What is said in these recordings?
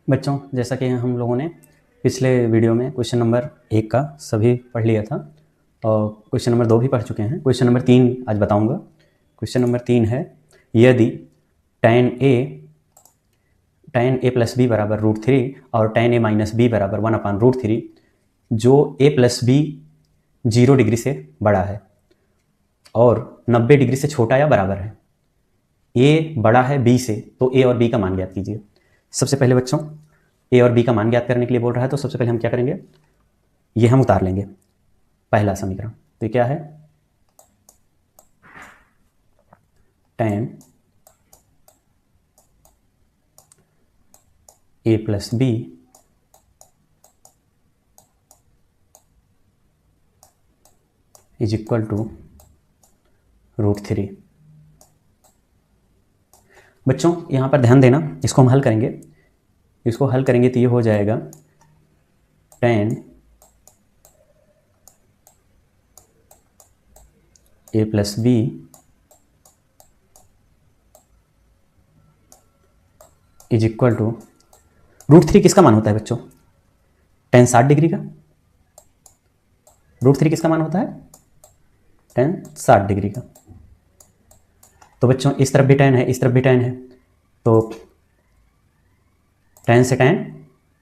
बच्चों, जैसा कि हम लोगों ने पिछले वीडियो में क्वेश्चन नंबर 1 का सभी पढ़ लिया था और क्वेश्चन नंबर 2 भी पढ़ चुके हैं। क्वेश्चन नंबर 3 आज बताऊंगा। क्वेश्चन नंबर 3 है, यदि tan a प्लस बी बराबर √3 और tan a माइनस बी बराबर 1/√3, जो a प्लस बी 0 डिग्री से बड़ा है और 90 डिग्री से छोटा या बराबर है। a बड़ा है b से, तो a और b का मान ज्ञात कीजिए। सबसे पहले बच्चों, a और b का मान ज्ञात करने के लिए बोल रहा है, तो सबसे पहले हम क्या करेंगे, ये हम उतार लेंगे पहला समीकरण। तो ये क्या है, tan a plus B is equal to √3। बच्चों यहाँ पर ध्यान देना, इसको हम हल करेंगे। इसको हल करेंगे तो ये हो जाएगा tan a plus B is equal to √3। किसका मान होता है बच्चों? tan 60 डिग्री का। √3 किसका मान होता है? tan 60 डिग्री का। तो बच्चों इस तरफ भी tan है, इस तरफ भी tan है, तो tan से tan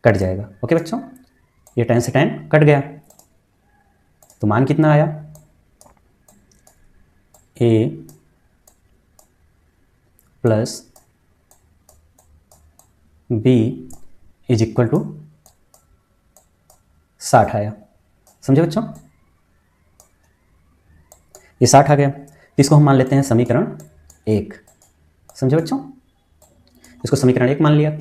कट जाएगा। ओके बच्चों, ये tan से tan कट गया, तो मान कितना आया? a plus B is equal to 60 आया। समझे बच्चों? ये 60 आ गया, इसको हम मान लेते हैं समीकरण 1। समझे बच्चों? इसको समीकरण 1 मान लिया।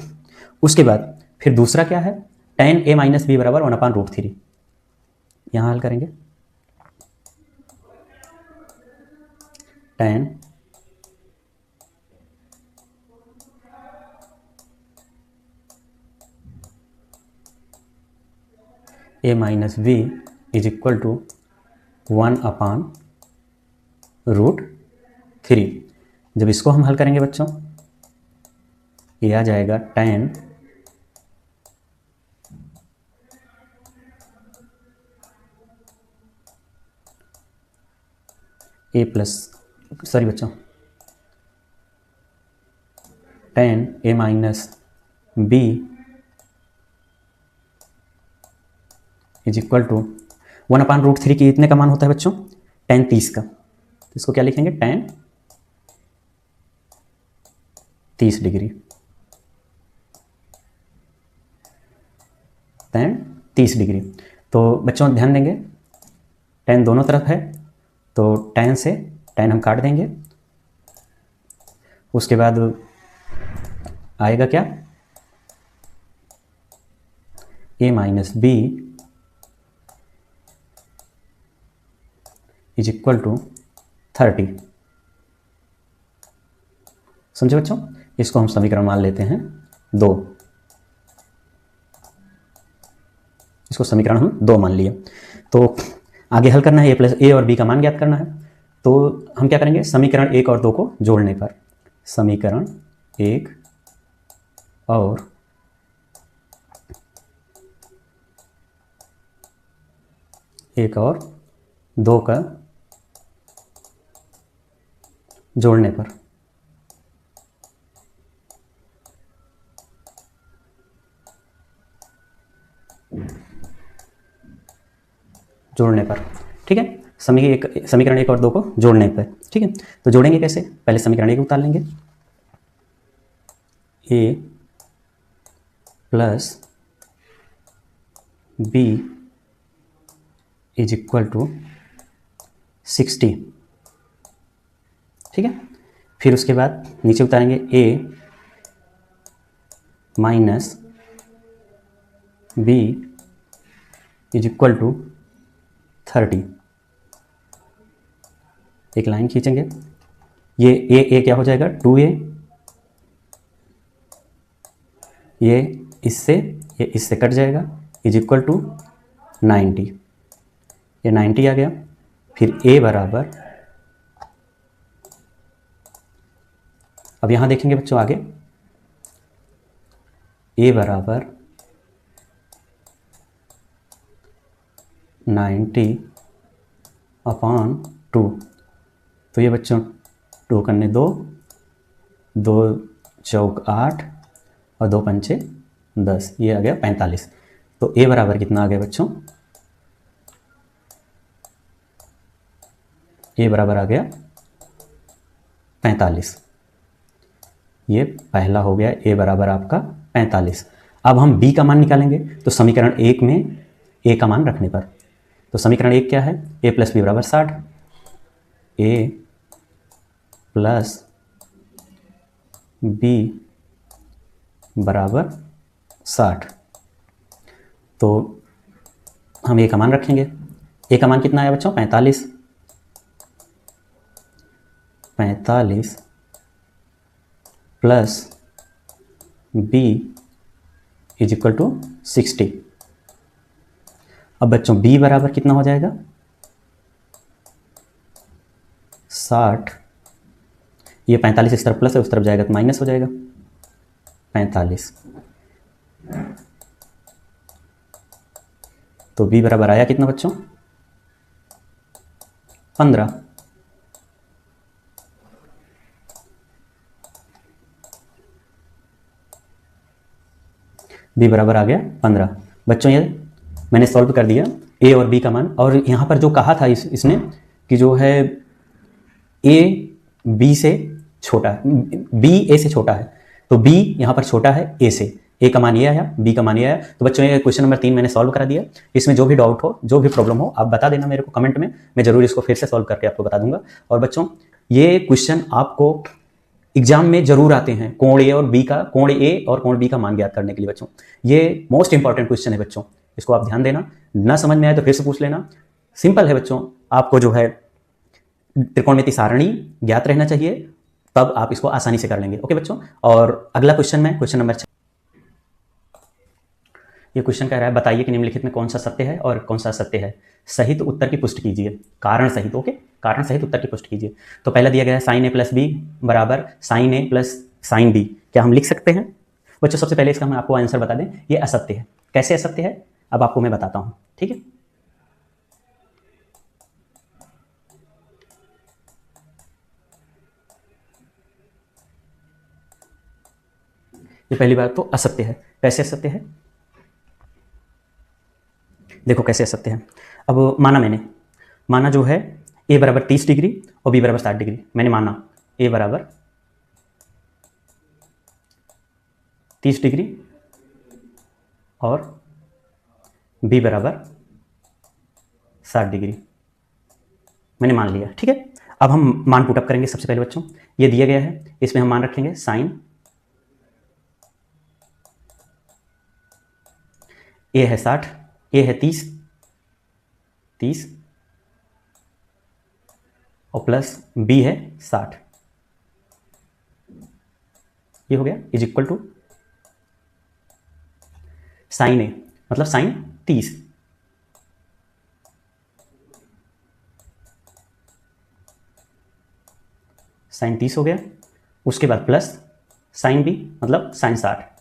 उसके बाद फिर दूसरा क्या है, tan a माइनस बी बराबर 1/√3। यहां हल करेंगे। tan a minus B is equal to 1/√3। जब इसको हम हल करेंगे बच्चों, ये आ जाएगा tan a प्लस बच्चों tan a minus B is equal to 1/√3 की इतने का मान होता है बच्चों, tan 30 का। तो इसको क्या लिखेंगे, tan 30 डिग्री। tan 30 degree. तो बच्चों ध्यान देंगे, tan दोनों तरफ है, तो tan से tan हम काट देंगे। उसके बाद आएगा क्या, a minus B is equal to 30। समझे बच्चों? इसको हम समीकरण मान लेते हैं 2। इसको समीकरण हम 2 मान लिए। तो आगे हल करना है, ए प्लस ए और बी का मान ज्ञात करना है। तो हम क्या करेंगे, समीकरण 1 और 2 को जोड़ने पर, समीकरण 1 और एक और 2 का जोड़ने पर, ठीक है। समीकरण 1 और 2 को जोड़ने पर, ठीक है। तो जोड़ेंगे कैसे, पहले समीकरण 1 उतार लेंगे। a plus B is equal to 60, ठीक है। फिर उसके बाद नीचे उतारेंगे a minus B is equal to 30। एक लाइन खींचेंगे, ये ए क्या हो जाएगा, 2a, ये इससे कट जाएगा, इज इक्वल टू 90। ये 90 आ गया। फिर a बराबर, अब यहां देखेंगे बच्चों आगे, ए बराबर 90/2। तो ये बच्चों 2 करने 2, 2 चौक 8 और 2 पंचे 10, ये आ गया 45। तो ए बराबर कितना आ गया बच्चों? ए बराबर आ गया 45। ये पहला हो गया, ए बराबर आपका 45। अब हम बी का मान निकालेंगे, तो समीकरण 1 में ए का मान रखने पर, तो समीकरण 1 क्या है? ए प्लस बी बराबर 60। ए प्लस बी बराबर 60। तो हम ए का मान रखेंगे। ए का मान कितना आया बच्चों? 45। 45 plus b is equal to 60। अब बच्चों b बराबर कितना हो जाएगा? 60। ये 45 इस तरफ प्लस है, उस तरफ जाएगा तो माइनस हो जाएगा 45। तो b बराबर आया कितना बच्चों? 15। b बराबर आ गया 15। बच्चों ये मैंने सॉल्व कर दिया a और b का मान। और यहाँ पर जो कहा था इसने कि जो है a b से छोटा है, b a से छोटा है, तो b यहाँ पर छोटा है a से। a का मान ये आया, b का मान ये आया। तो बच्चों ये क्वेश्चन नंबर 3 मैंने सॉल्व करा दिया। इसमें जो भी डाउट हो, जो भी प्रॉब्लम हो, आप बता देना मेरे को कमेंट में, मैं जरूर इसको फिर से सॉल्व करके आपको बता दूंगा। और बच्चों ये क्वेश्चन आपको एग्जाम में जरूर आते हैं, कोण ए और बी का, कोण ए और कोण बी का मान ज्ञात करने के लिए बच्चों। ये मोस्ट इंपॉर्टेंट क्वेश्चन है बच्चों, इसको आप ध्यान देना। ना समझ में आए तो फिर से पूछ लेना। सिंपल है बच्चों, आपको जो है त्रिकोणमिति सारणी ज्ञात रहना चाहिए, तब आप इसको आसानी से कर लेंगे। ओके बच्चों। और अगला क्वेश्चन में क्वेश्चन नंबर 6, ये क्वेश्चन कह रहा है बताइए कि निम्नलिखित में कौन सा सत्य है और कौन सा असत्य है, सहित उत्तर की पुष्टि कीजिए, कारण सहित। ओके, कारण सहित उत्तर की पुष्टि कीजिए। तो पहला दिया गया है साइन ए प्लस बी बराबर साइन ए प्लस साइन बी। क्या हम लिख सकते हैं बच्चों? सबसे पहले इसका हम आपको आंसर बता दें, ये असत्य है। कैसे असत्य है अब आपको मैं बताता हूं, ठीक है। ये पहली बात तो असत्य है। कैसे असत्य है देखो, कैसे असत्य है। अब माना जो है a बराबर 30 डिग्री और b बराबर 60 डिग्री। मैंने माना a बराबर 30 डिग्री और b बराबर 60 डिग्री, मैंने मान लिया, ठीक है। अब हम मान पुटअप करेंगे। सबसे पहले बच्चों ये दिया गया है, इसमें हम मान रखेंगे साइन a है 60, a है 30 और प्लस b है 60। ये हो गया इज इक्वल टू साइन ए मतलब साइन 30, साइन 30 हो गया। उसके बाद प्लस साइन बी मतलब साइन 60।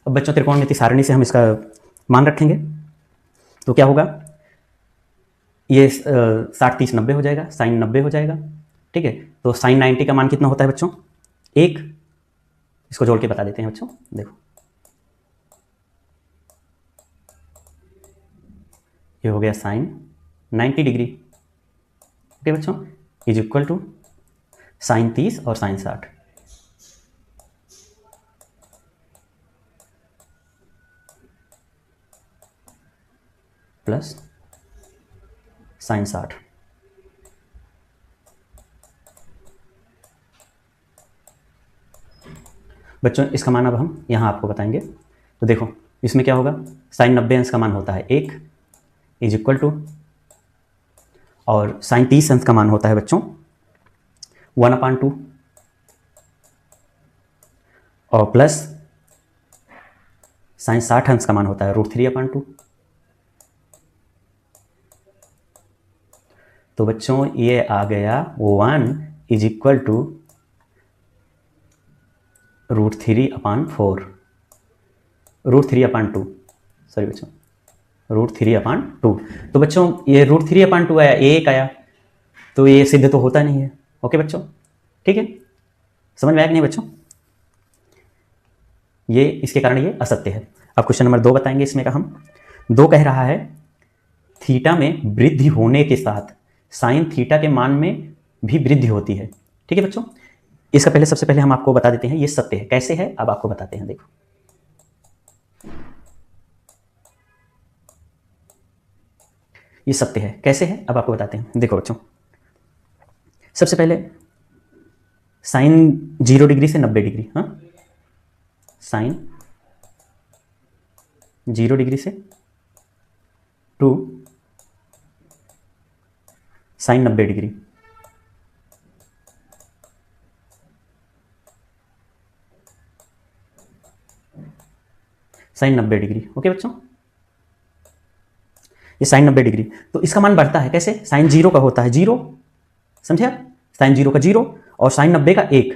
अब बच्चों त्रिकोणमिति सारणी से हम इसका मान रखेंगे, तो क्या होगा? ये 60 30 90 हो जाएगा, साइन 90 हो जाएगा, ठीक है। तो साइन 90 का मान कितना होता है बच्चों? 1। इसको जोड़ के बता देते हैं बच्चों, देखो ये हो गया साइन 90 डिग्री, ओके बच्चों, इज इक्वल टू साइन 30 और साइन 60 प्लस साइन 60। बच्चों इसका मान अब हम यहाँ आपको बताएंगे। तो देखो इसमें क्या होगा, साइन 90 अंश का मान होता है 1 इज इक्वल टू, और साइन 30 अंश का मान होता है बच्चों 1/2 और प्लस साइन 60 अंश का मान होता है √3/2। तो बच्चों ये आ गया 1 इज इक्वल टू √3/4, √3/2, सॉरी बच्चों, √3/2। तो बच्चों ये √3/2 आया, एक आया, तो ये सिद्ध तो होता नहीं है। ओके बच्चों, ठीक है, समझ में आया कि नहीं बच्चों? ये इसके कारण ये असत्य है। अब क्वेश्चन नंबर 2 बताएंगे इसमें का हम। 2 कह रहा है थीटा में वृद्धि होने के साथ साइन थीटा के मान में भी वृद्धि होती है। ठीक है बच्चों, इसका पहले सबसे पहले हम आपको बता देते हैं ये सत्य है। कैसे है अब आपको बताते हैं, देखो। ये सत्य है, कैसे है अब आपको बताते हैं। देखो बच्चों, सबसे पहले साइन 0 डिग्री से 90 डिग्री, हाँ, साइन 0 डिग्री से to sine 90 degree. Sine 90 degree, okay बच्चों, ये साइन 90 डिग्री। तो इसका मान बढ़ता है कैसे? साइन 0 का होता है 0, समझे आप? साइन 0 का 0 और साइन 90 का 1,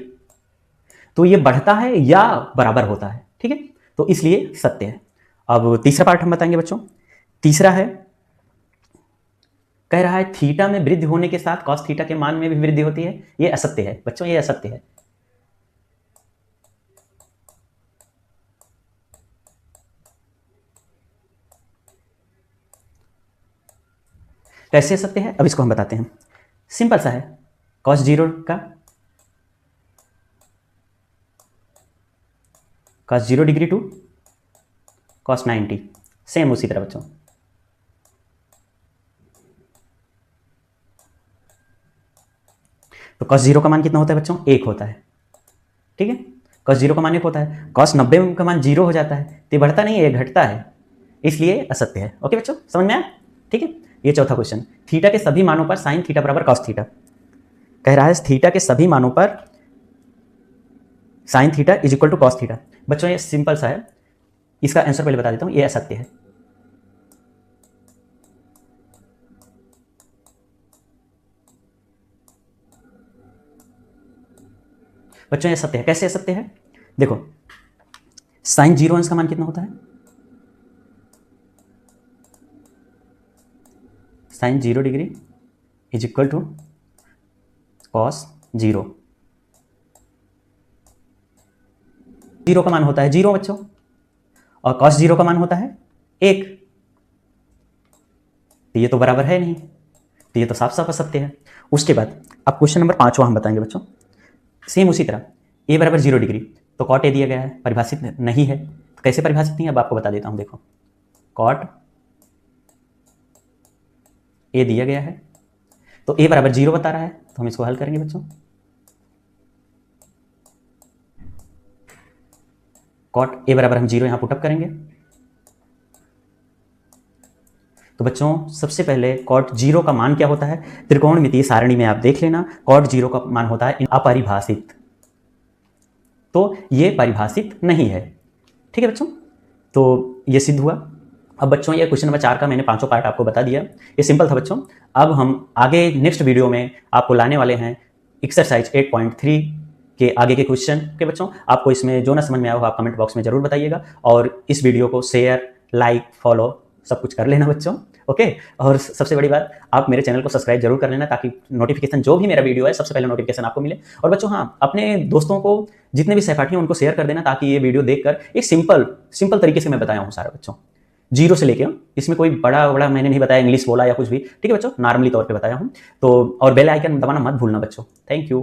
तो ये बढ़ता है या बराबर होता है। ठीक है, तो इसलिए सत्य है। अब तीसरा पार्ट हम बताएंगे बच्चों। तीसरा है, कह रहा है थीटा में वृद्धि होने के साथ कॉस थीटा के मान में भी वृद्धि होती है। ये असत्य है बच्चों, ये असत्य है। कैसे असत्य है अब इसको हम बताते हैं। सिंपल सा है, कॉस 0 का cos 0 degree to cos 90, same उसी तरह बच्चों। तो कॉस 0 का मान कितना होता है बच्चों? 1 होता है। ठीक है, कॉस 0 का मान 1 होता है। कॉस 90 का मान 0 हो जाता है, तो ये बढ़ता नहीं है, ये घटता है, इसलिए असत्य है। ओके बच्चों, समझ में आया? ठीक है, ये चौथा क्वेश्चन। थीटा के सभी मानों पर साइन थीटा बराबर कॉस थीटा। कह रहा है थीटा के सभी मानों पर sine theta is equal to cos theta. बच्चों ये सिंपल सा है, इसका आंसर पहले बता देता हूं, ये असत्य है। बच्चों ये सत्य है। कैसे असत्य है? देखो, साइन 0 अंश का मान कितना होता है? Sine 0 degree is equal to cos 0। 0 का मान होता है 0 बच्चों, और कॉस 0 का मान होता है 1। तो ये तो बराबर है नहीं, तो ये तो साफ साफ असत्य है। उसके बाद अब क्वेश्चन नंबर 5 हम बताएंगे बच्चों। सेम उसी तरह, a बराबर 0 डिग्री, तो कॉट ए दिया गया है, परिभाषित नहीं है। तो कैसे परिभाषित नहीं है अब आपको बता देता हूं। देखो, कॉट ए दिया गया है, तो a बराबर 0 बता रहा है, तो हम इसको हल करेंगे बच्चों। कॉट ए बराबर हम 0 यहां पुटअप करेंगे। तो बच्चों सबसे पहले कॉट 0 का मान क्या होता है? त्रिकोणमितीय सारणी में आप देख लेना, कॉट 0 का मान होता है अपरिभाषित, तो ये परिभाषित नहीं है। ठीक है बच्चों, तो ये सिद्ध हुआ। अब बच्चों ये क्वेश्चन नंबर 4 का मैंने 5 पार्ट आपको बता दिया, ये सिंपल था बच्चों। अब हम आगे नेक्स्ट वीडियो में आपको लाने वाले हैं एक्सरसाइज 8.3 के आगे के क्वेश्चन के बच्चों। आपको इसमें जो ना समझ में आया हो आप कमेंट बॉक्स में जरूर बताइएगा, और इस वीडियो को शेयर, लाइक, फॉलो सब कुछ कर लेना बच्चों। ओके, और सबसे बड़ी बात, आप मेरे चैनल को सब्सक्राइब जरूर कर लेना, ताकि नोटिफिकेशन जो भी मेरा वीडियो है सबसे पहले नोटिफिकेशन आपको मिले। और बच्चों हाँ, अपने दोस्तों को, जितने भी सहपाठी हैं उनको शेयर कर देना, ताकि ये वीडियो देखकर एक सिंपल तरीके से मैं बताया हूँ सारा बच्चों, 0 से लेके, इसमें कोई बड़ा मैंने नहीं बताया, इंग्लिश बोला या कुछ भी। ठीक है बच्चों, नॉर्मली तौर पे बताया हूँ। तो और बेल आइकन दबाना मत भूलना बच्चों। Thank you.